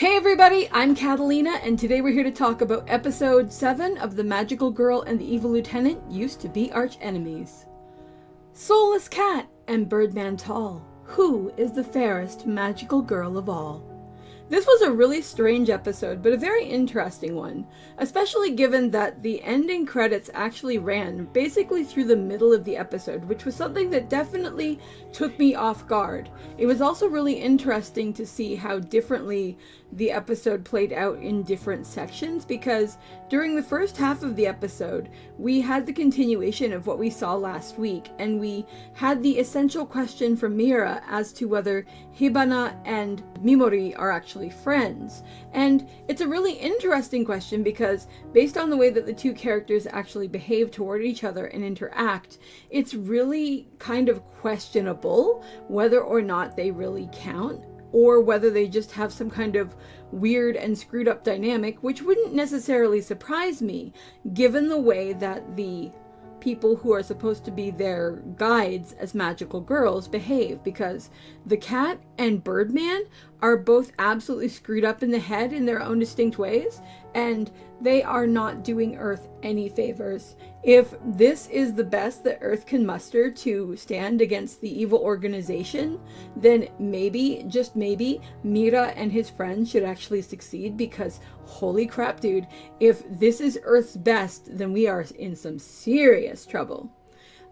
Hey everybody, I'm Katallina, and today we're here to talk about episode 7 of The Magical Girl and the Evil Lieutenant Used to Be Arch Enemies. Soulless Cat and Birdman Tall, who is the fairest magical girl of all? This was a really strange episode, but a very interesting one, especially given that the ending credits actually ran basically through the middle of the episode, which was something that definitely took me off guard. It was also really interesting to see how differently the episode played out in different sections, because during the first half of the episode, we had the continuation of what we saw last week, and we had the essential question from Mira as to whether Hibana and Mimori are actually friends. And it's a really interesting question because based on the way that the two characters actually behave toward each other and interact, it's really kind of questionable whether or not they really count, or whether they just have some kind of weird and screwed up dynamic, which wouldn't necessarily surprise me, given the way that the people who are supposed to be their guides as magical girls behave, because the cat and Birdman are both absolutely screwed up in the head in their own distinct ways, and they are not doing Earth any favors. If this is the best that Earth can muster to stand against the evil organization, then maybe, just maybe, Mira and his friends should actually succeed, because holy crap, dude, if this is Earth's best, then we are in some serious trouble.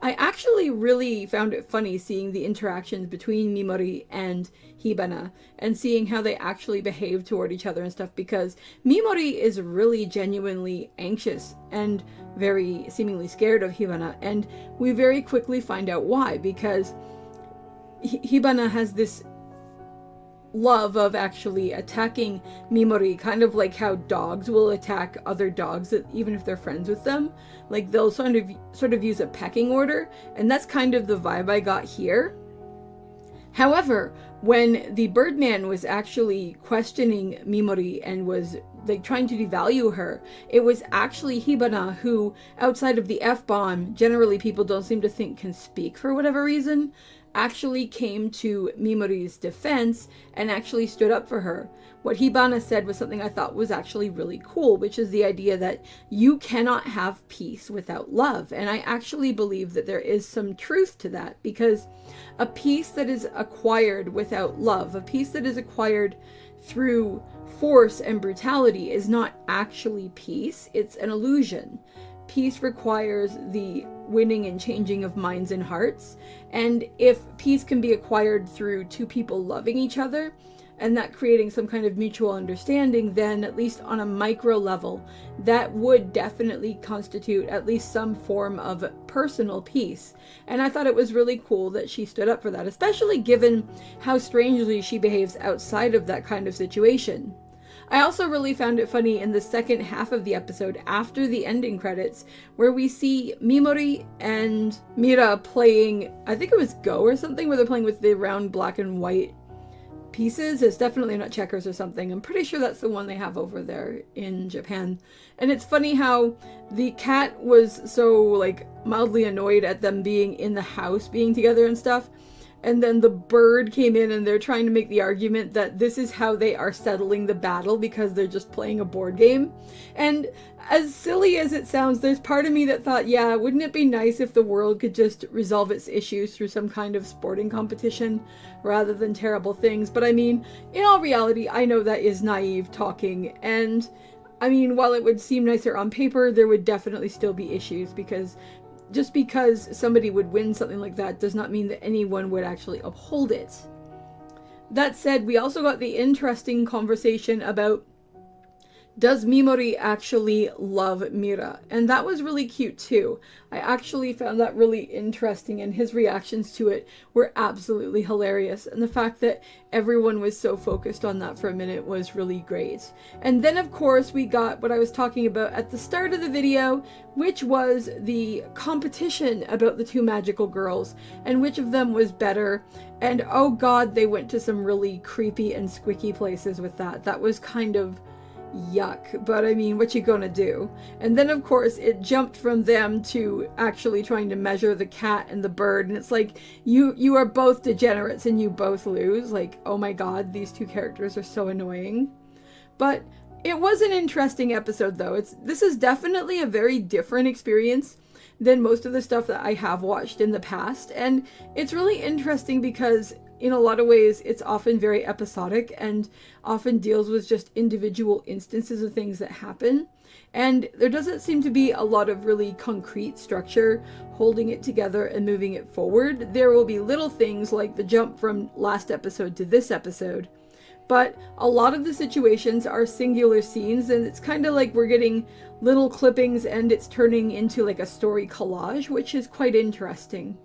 I actually really found it funny seeing the interactions between Mimori and Hibana and seeing how they actually behave toward each other and stuff, because Mimori is really genuinely anxious and very seemingly scared of Hibana, and we very quickly find out why, because Hibana has this love of actually attacking Mimori, kind of like how dogs will attack other dogs even if they're friends with them. Like, they'll sort of use a pecking order, and that's kind of the vibe I got here. However, when the Birdman was actually questioning Mimori and was like trying to devalue her, it was actually Hibana who, outside of the F-bomb, generally people don't seem to think can speak for whatever reason, actually came to Mimori's defense and actually stood up for her. What Hibana said was something I thought was actually really cool, which is the idea that you cannot have peace without love. And I actually believe that there is some truth to that, because a peace that is acquired without love, a peace that is acquired through force and brutality, is not actually peace, it's an illusion. Peace requires the winning and changing of minds and hearts, and if peace can be acquired through two people loving each other and that creating some kind of mutual understanding, then at least on a micro level, that would definitely constitute at least some form of personal peace. And I thought it was really cool that she stood up for that, especially given how strangely she behaves outside of that kind of situation. I also really found it funny in the second half of the episode, after the ending credits, where we see Mimori and Mira playing, I think it was Go or something, where they're playing with the round black and white pieces. It's definitely not checkers or something. I'm pretty sure that's the one they have over there in Japan. And it's funny how the cat was so like mildly annoyed at them being in the house, being together and stuff. And then the bird came in and they're trying to make the argument that this is how they are settling the battle, because they're just playing a board game. And as silly as it sounds, there's part of me that thought, yeah, wouldn't it be nice if the world could just resolve its issues through some kind of sporting competition rather than terrible things? But I mean, in all reality, I know that is naive talking. And I mean, while it would seem nicer on paper, there would definitely still be issues, because just because somebody would win something like that does not mean that anyone would actually uphold it. That said, we also got the interesting conversation about, does Mimori actually love Mira? And that was really cute too. I actually found that really interesting, and his reactions to it were absolutely hilarious. And the fact that everyone was so focused on that for a minute was really great. And then of course we got what I was talking about at the start of the video, which was the competition about the two magical girls and which of them was better. And oh god, they went to some really creepy and squicky places with that. That was kind of yuck, but I mean, what you gonna do? And then of course it jumped from them to actually trying to measure the cat and the bird, and it's like, you are both degenerates and you both lose. Like, oh my god, these two characters are so annoying. But it was an interesting episode, though. This is definitely a very different experience than most of the stuff that I have watched in the past, and it's really interesting because in a lot of ways it's often very episodic and often deals with just individual instances of things that happen, and there doesn't seem to be a lot of really concrete structure holding it together and moving it forward. There will be little things like the jump from last episode to this episode, but a lot of the situations are singular scenes, and it's kind of like we're getting little clippings and it's turning into like a story collage, which is quite interesting.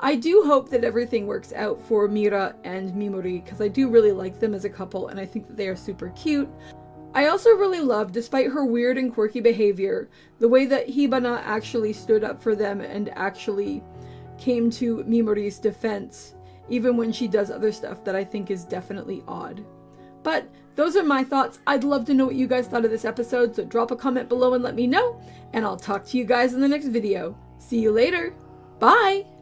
I do hope that everything works out for Mira and Mimori, because I do really like them as a couple and I think that they are super cute. I also really love, despite her weird and quirky behavior, the way that Hibana actually stood up for them and actually came to Mimori's defense, even when she does other stuff that I think is definitely odd. But those are my thoughts. I'd love to know what you guys thought of this episode, so drop a comment below and let me know, and I'll talk to you guys in the next video. See you later. Bye!